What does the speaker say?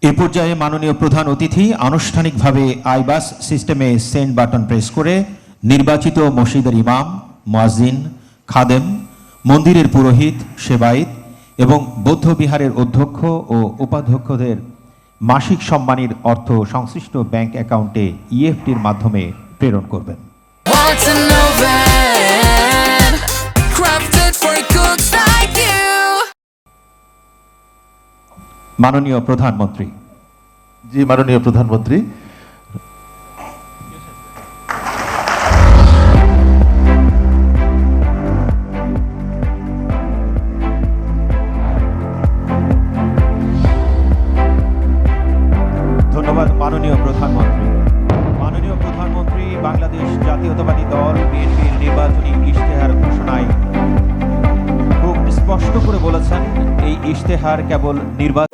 এ পর্যায়ে মাননীয় প্রধান অতিথি আনুষ্ঠানিকভাবে আইবাস সিস্টেমে সেন্ড বাটন প্রেস করে নির্বাচিত মসজিদের ইমাম, মুয়াজ্জিন, খাদেম, মন্দিরের পুরোহিত, সেবায়েত এবং বৌদ্ধ বিহারের অধ্যক্ষ ও উপাধ্যক্ষদের মাসিক সম্মানীর অর্থ সংশ্লিষ্ট ব্যাংক অ্যাকাউন্টে ইএফটির মাধ্যমে প্রেরণ করবেন। মাননীয় প্রধানমন্ত্রী। জি, মাননীয় প্রধানমন্ত্রী। ধন্যবাদ মাননীয় প্রধানমন্ত্রী। মাননীয় প্রধানমন্ত্রী বাংলাদেশ জাতীয়তাবাদী দল বিএনপির নির্বাচনী ইশতেহার ঘোষণায় খুব স্পষ্ট করে বলেছেন, এই ইশতেহার কেবল নির্বাচন